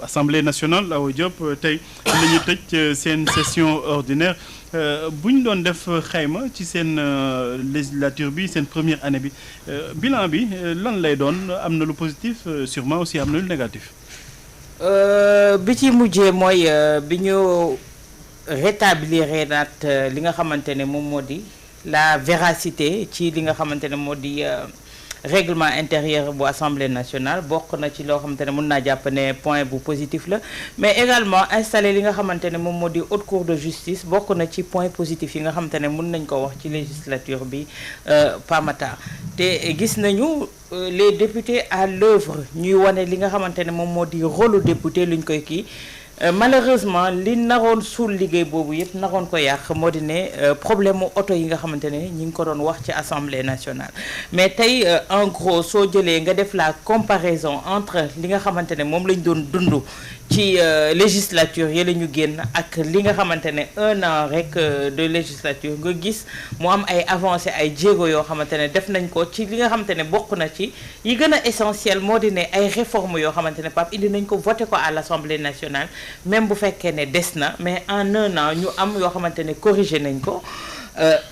Assemblée nationale Awa Diop tey la ñu tëj seen session ordinaire bu ñu doon def xayma ci seen législature bi seen première année bi bilan bi lan lay doon am na lu positif sûrement aussi am na lu négatif. bi ci mujjee mooy bi ñu rétablir naat li nga xamante ne moom moo di la véracité ci li nga xamante ne moo di règlement intérieur bu assemblée nationale bokk na ci loo xamante ne mun naa jàpp ne point bu positif la mais également installé li nga xamante ne moom moo di haute cour de justice bokk na ci point positif yi nga xamante ne mun nañ ko wax ci législature bi Pamata te gis nañu les députés à l'œuvre ñuy wane li nga xamante ne moom moo di rôle député luñ koy kii malheureusement li naroon suul liggéey boobu yëpp naroon ko yàq moo di ne problème mu oto yi nga xamante ne ñi ngi ko doon wax ci assemblée nationale mais tey en gros soo jëlee nga def la comparaison entre li nga xamante ne moom lañ doon dund ci législature yi la ñu génn ak li nga xamante ne 1 an rek de législature nga gis mu am ay avancées ay jéego yoo xamante ne def nañ ko ci li nga xamante ne bokk na ci yi gën a essentiel moo di ne ay réformes yoo xamante ne Pape indi nañ ko voté ko à l'Assemblée nationale même bu fekkee ne des na mais en 1 an ñu am yoo xamante ne corrigé nañ ko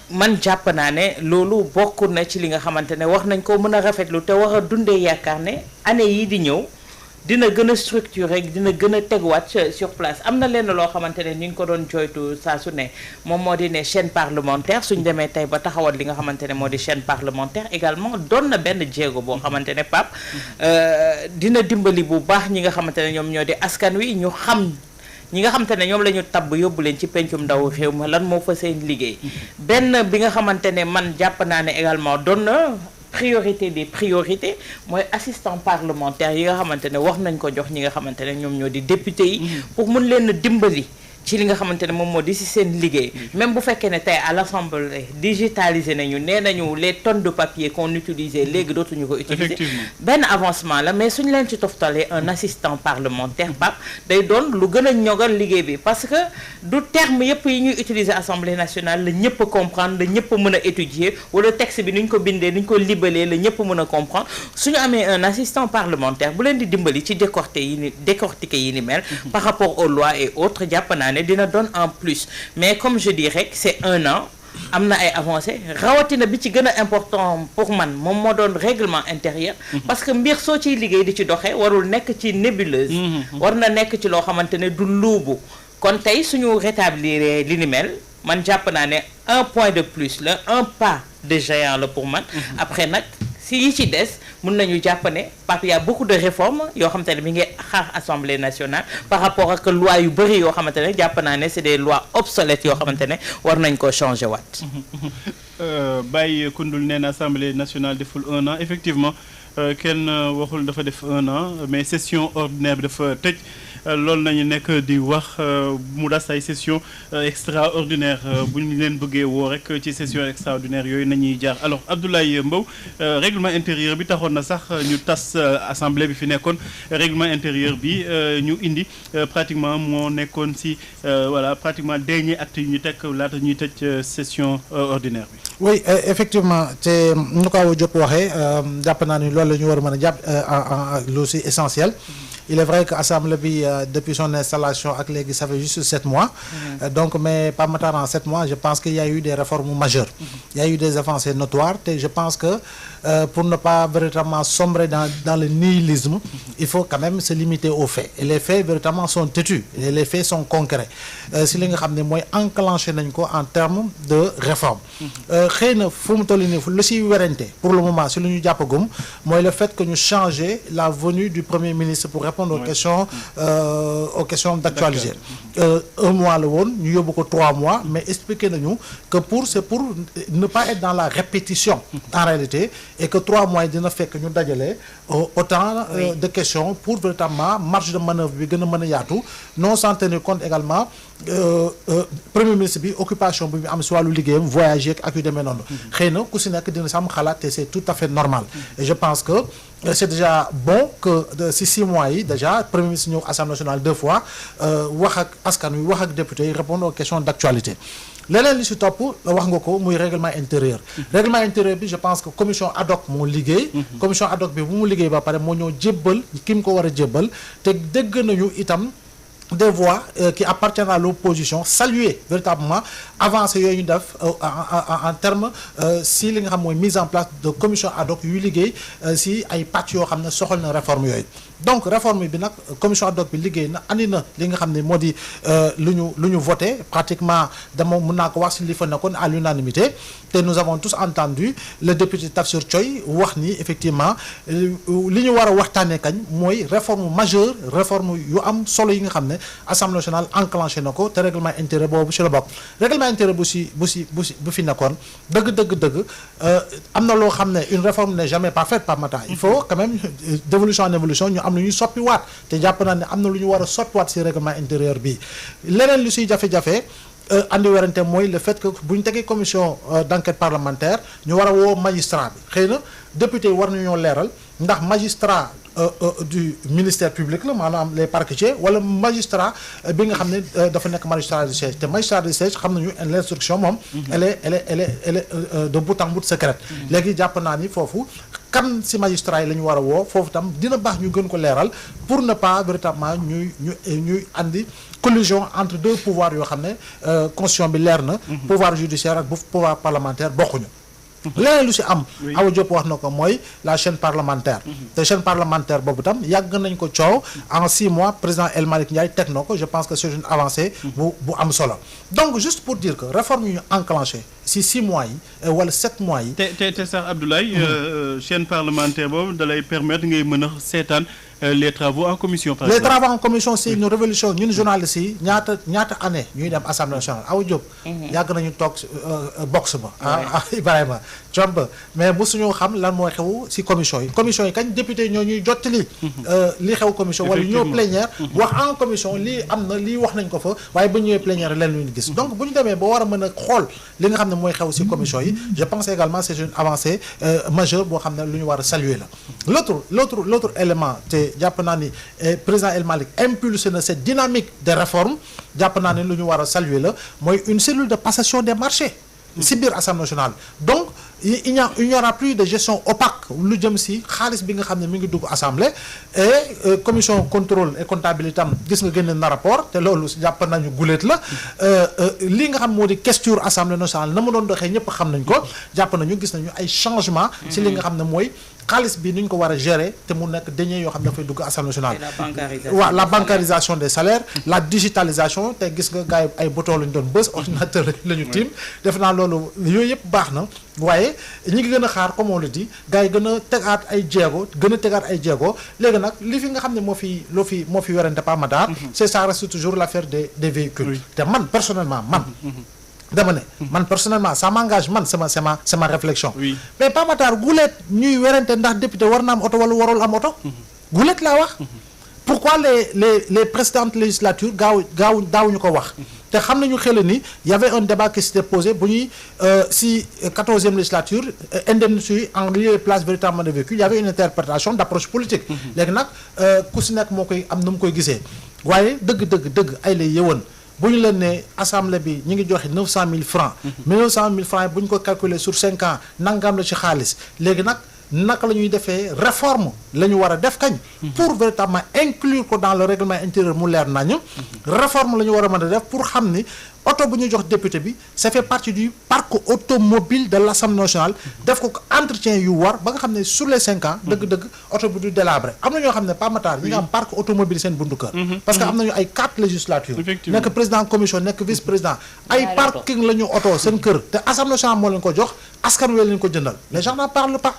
man jàpp naa ne loolu bokk na ci li nga xamante ne wax nañ ko mën a rafetlu te war a dundee yaakaar ne année yii di ñëw dina gën a structuré dina gën a teguwaat sur place am na lenn loo xamante ne ñu ngi ko doon joytu saa su ne moom moo di ne chaîne parlementaire suñ demee tey ba taxawal li nga xamante ne moo di chaîne parlementaire également doon na benn jéego boo xamante ne Pape dina dimbali bu baax ñi nga xamante ne ñoom ñoo di askan wi ñu xam ñi nga xamante ne ñoom la ñu tabb yóbbu leen ci pencum ndaw réew ma lan moo fa seen liggéey benn bi nga xamante ne man jàpp naa ne également doon na priorité des priorités mooy assistant parlementaire yi nga xamante ne wax nañ ko jox ñi nga xamante ne ñoom ñoo di député yi pour mun leen a dimbali ci li nga xamante ne moom moo di si seen liggéey même bu fekkee ne tey à l'Assemblée digitalisé nañu nee nañu les tonnes de papier qu'on utilisait léegi dootuñu ko utiliser benn avancement la mais suñu leen ci toftalee un assistant parlementaire Pape day doon lu gën a ñogal liggéey bi parce que du terme yëpp yi ñuy utiliser Assemblée nationale la ñëpp a comprendre la ñëpp a mën a étudier wala texte bi ni ñu ko bindee ni ñu ko libalee la ñëpp mën a comprendre suñu amee un assistant parlementaire bu leen di dimbali ci décortiquer yi ni mel par rapport aux lois et autres jàpp naa ne dina doon en plus mais comme je dis rek c'est 1 an am na ay avancées rawatina bi ci gën a important pour man moom moo doon règlement intérieur parce que mbir soo ciy liggéey di ci doxee warul nekk ci nébuleuse war na nekk ci loo xamante ne du luubu kon tey suñu rétablir li ni mel man jàpp naa ne un point de plus la un pas de géant la pour man après nag si yi ci des mun nañu jàpp ne Pape y a beaucoup de réformes yoo xamante ne mi ngi xaar Assemblée nationale par rapport ak loi yu bëri yoo xamante ne jàpp naa ne c'est des lois obsolètes yoo xamante ne war nañ ko changer waat. Baye Koundoul nee na Assemblée nationale deful 1 an effectivement kenn waxul dafa def 1 an mais session ordinaire bi dafa tëj. loolu nañu nekk di wax mu das ay session extraordinaire bu ñu leen bëggee woo rek ci session extraordinaire yooyu nañuy jaar alors Abdoulaye Mbow règlement intérieur bi taxoon na sax ñu tas assemblée bi fi nekkoon règlement intérieur bi ñu indi pratiquement moo nekkoon si voilà pratiquement dernier acte yu ñu teg laata ñuy tëj session ordinaire bi. oui effectivement te nu ko Awa Diop waxee jàpp naa ni loolu la ñu war a mën a jàpp lu si essentiel. Il est vrai que l'Assemblée bi depuis son installation ak léegi ça fait juste 7 mois donc mais pas matar en 7 mois je pense qu'il y a eu des réformes majeures il y a eu des avancées notoires et je pense que pour ne pas véritablement sombrer dans le nihilisme il faut quand même se limiter aux faits et les faits véritablement sont têtus et les faits sont concrets si li nga xam ne mooy enclenché nañ ko en termes de réforme xëy na fu mu toll nii lu si werante pour le moment si lu ñu jàppagum mooy le fait que ñu changer la venue du Premier ministre pour répondre aux questions d'actualité. 1 mois la woon ñu yóbbu ko 3 mois mais expliquer nañu que c'est pour ne pas être dans la répétition en réalité et que 3 mois yi dina fekk ñu dajale autant de questions pour véritablement marge de manœuvre bi gën a mën a yaatu non sans tenir compte également premier ministre bi occupation bi mu am si wàllu liggéeyam voyager ak yu demee noonu xëy na ku si nekk dina sam xalaat te c'est tout à fait normal et je pense que c'est déjà bon que si 6 mois yi déjà premier ministre ñëw Assemblée nationale 2 fois wax ak askan wi wax ak député yi répondre aux questions d'actualité leneen li si topp wax nga ko muy règlement intérieur règlement intérieur bi je pense que commission ad hoc moo liggéey commission ad hoc bi bu mu liggéey ba pare moo ñoo jébbal ki mu ko war a jébbal te dégg nañu itam des voix qui appartiennent à l'opposition saluer véritablement avancé yooyu ñu def en terme si li nga xam mooy mise en place de commission ad hoc yuy liggéey si ay pàcc yoo xam ne soxal na réforme yooyu donc réforme bi nag commission ad hoc bi liggéey na andi na li nga xam ne moo di lu ñu voté pratiquement dama mën naa ko wax si li fa nekkoon à l'unanimité te nous avons tous entendu le député Tafsir Thioye wax ni effectivement li ñu war a waxtaanee kañ mooy réforme majeure réforme yu am solo yi nga xam ne Assemblée nationale enclenché na ko te règlement intérieur boobu ci la bokk règlement intérieur bu fi nekkoon dëgg am na loo xam ne une réforme n'est jamais parfaite par matin il faut quand même d'évolution en évolution ñu am lu ñuy soppiwaat te jàpp naa ne am na lu ñu war a soppiwaat ci règlement intérieur bi leneen lu ciy jafe-jafe andi werante mooy le fait que bu ñu tegee commission d'enquête parlementaire ñu war a woo magistrat bi xëy na député war nañoo leeral ndax magistrat du ministère public la maanaam les parquetiers wala magistrat bi nga xam ne dafa nekk magistrat du siège te magistrat du siège xam nañu l'instruction moom elle est de bout en bout secrète léegi jàpp naa ni foofu kan ci magistrat yi la ñu war a woo foofu tam dina baax ñu gën ko leeral pour ne pas véritablement ñuy andi collision entre deux pouvoirs yoo xam ne constitution bi leer na pouvoir judiciaire ak pouvoir parlementaire bokkuñu leneen lu ci am Awa Diop wax na ko mooy la chaîne parlementaire te chaîne parlementaire boobu tam yàgg nañ ko coow en 6 mois président El Malick Ndiaye teg na ko je pense que c'est une avancée bu am solo donc juste pour dire que réforme yu ñu enclenché ci 6 mois yi wala 7 mois yi te sax Abdoulaye chaîne parlementaire boobu dalay permettre ngay mën a seetaan les travaux en commission par exemple. Les travaux en commission c'est une révolution ñun journalistes yi ñaata année ñuy dem Assemblée nationale Awa Diop yàgg nañu toog box ba Ibrahima Thiomba mais mosuñu xam lan mooy xew ci commission yi kañ député ñoo ñuy jottali li xew commission wala ñoo plénière wax en commission lii am na lii wax nañ ko fa waaye ba ñëwee plénière leen lu ñu gis donc bu ñu demee ba war a mën a xool li nga xam ne mooy xew ci commission yi je pense également c'est une avancée majeure boo xam ne lu ñu war a saluer la l'autre élément te jàpp naa ni président El Malick impulsé na cette dynamique de réforme jàpp naa ne lu ñu war a saluer la mooy une cellule de passation des marchés ci biir Assemblée nationale donc il n'y aura plus de gestion opaque lu jëm ci xaalis bi nga xam ne mi ngi dugg assemblée et commission contrôle et comptabilité am gis nga génne na rapport te loolu jàpp nañu guléet la li nga xam moo di questure Assemblée nationale na mu doon doxee ñëpp xam nañ ko jàpp nañu gis nañu ay changement ci li nga xam ne mooy xaalis bi ni ñu ko war a gérer te mu nekk deniers yoo xam ne dafay dugg Assemblée nationale waaw la bancarisation des salaires la digitalisation te gis nga gars yi ay bouton lañu doon bës ordinateur la ñu tiim def naa loolu yooyu yëpp baax na waaye ñi ngi gën a xaar comme on le dit gars yi gën a tegaat ay jéego léegi nag li fi nga xam ne moo fi werante pas Matar c'est ça reste toujours l'affaire des véhicules te man personnellement dama ne man personnellement ça m'engage man c'est ma réflexion mais pas Matar guleet ñuy werante ndax député war na am oto wala warul am oto guleet laa wax pourquoi les précédentes législatures daawuñu ko wax te xam nañu xel ni y avait un débat qui s'était posé bu ñuy si 14e législature indemnité en lieu et place véritablement de véhicule y avait une interprétation d'approche politique léegi nag ku si nekk moo koy am na mu koy gisee waaye dëgg ay lay yëwan bu ñu leen ne assemblée bi ñu ngi joxe 900 000 francs mais 900 000 francs yi bu ñu ko calculer sur 5 ans nangam la ci xaalis léegi nag naka la ñuy defee réforme la ñu war a def kañ pour véritablement inclure ko dans le règlement intérieur mu leer nañu réforme la ñu war a mën a def pour xam ni oto bu ñu jox député bi ça fait partie du parc automobile de l'Assemblée nationale def ko entretien yu war ba nga xam ne sur les 5 ans dëgg-dëgg oto bi du délabré am na ñoo xam ne pas Matar ñi nga am parc automobile seen buntu kër parce que am nañu ay 4 législatures nekk président commission nekk vice président ay parking la ñu oto seen kër te Assemblée nationale moo leen ko jox askan wi leen ko jëndal les gens n'en parlent pas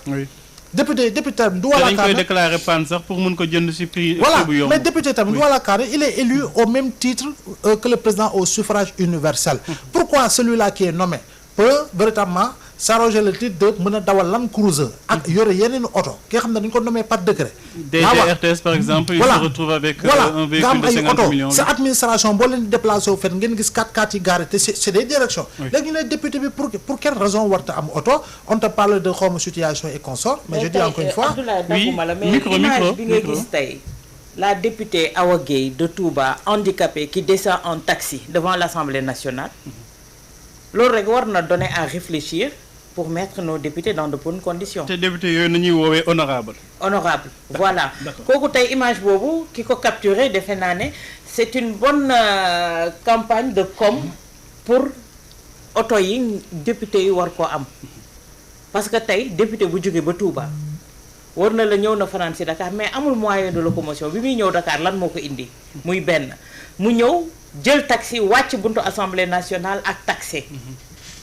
député du wala koy déclarer panne sax pour mun ko jënd ci prix voilà mais député tamit du wala il est élu au même titre que le président au suffrage universel pourquoi celui-là qui est nommé peut véritablement s'arroger le titre de mën a dawal Land Cruiser ak yore yeneen oto ki nga xam ne dañu ko nommé par décret DGRTS par exemple il se retrouve avec un véhicule de 50 millions sa administration boo leen di déplacé wu fen ngeen gis 4x4 yi garé te c'est des directions léegi ñu ne député bi pour quelle raison warta am oto on te parle de xawma situation et consort mais je dis encore une fois micro bi nga gis tey la députée Awa Gueye de Touba handicapée qui descend en taxi devant l'Assemblée nationale loolu rek war na donner à réfléchir pour mettre nos députés dans de bonnes conditions. te député yooyu nañuy woowee honorable. Honorable voilà. D'accord. kooku tey image boobu ki ko capturé defe naa ne c'est une bonne campagne de com pour oto yi député yi war koo am parce que tey député bu jógee ba Touba war na la ñëw na fanaan si Dakar mais amul moyen de locomotion bi muy ñëw Dakar lan moo ko indi muy benn mu ñëw jël taxi wàcc buntu assemblée nationale ak taxi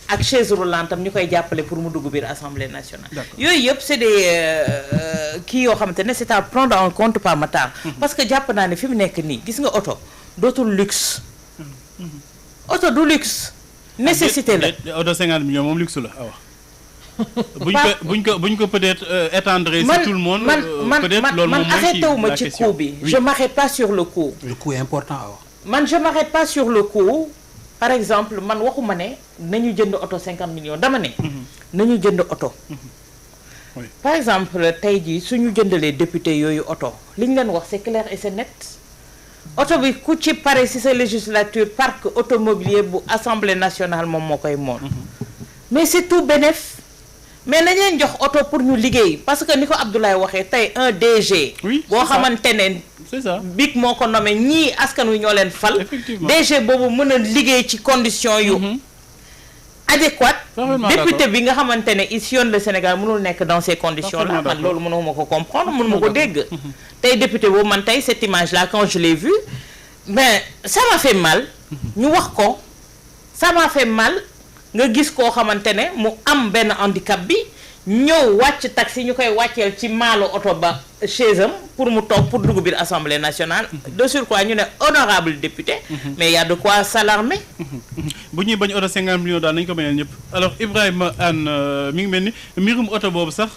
ak chaise roulante am ñu koy jàppale pour mu dugg biir assemblée nationale. yooyu yëpp c'est des kii yoo xamante ne c'est à prendre en compte par Matar. parce que jàpp naa ne fi mu nekk nii gis nga oto dootul luxe. oto du luxe. nécessité la oto 50 millions moom luxe la awa. buñ ko peut-être étendre sur tout le monde. peut-être loolu moom mooy arrêté wu ma ci coût bi. je m'arrête pas sur le coût. le coût est important awa. man je m'arrête pas sur le coût. par exemple man waxuma ne nañu jënd oto 50 millions dama ne. nañu jënd oto. par exemple tey jii suñu jëndalee député yooyu oto li ñu leen wax c'est clair et c'est net. oto bi ku ci pare ci sa législature parc automobilier bu assemblée nationale moom moo koy moom. mais c'est tout bénéf. mais nañ leen jox oto pour ñu liggéey parce que ni ko Abdoulaye waxee tey un DG. oui boo xamante ne. c'est ça BIC moo ko nommé ñii askan wi ñoo leen fal. effectivement DG boobu mën a liggéey ci conditions yu. adéquate. député bi nga xamante ne il sillonne le Sénégal mënul nekk dans ces conditions là man loolu mënuma ko comprendre mënuma ko dégg. tey député boobu man tey cette image là quand je l'ai vue mais ça m'a fait mal. ñu wax ko ça m'a fait mal nga gis koo xamante ne mu am benn handicap bi. ñëw wàcc taxi ñu koy wàcceel ci maalu oto ba chaise am pour mu toog pour dugg biir assemblée nationale. de surcroît ñu ne honorable député. mais y a de quoi s'alarmer. bu ñuy bañ oto 50 millions daal nañu ko bañal ñëpp alors Ibrahima Anne mi ngi mel ni mbirum oto boobu sax.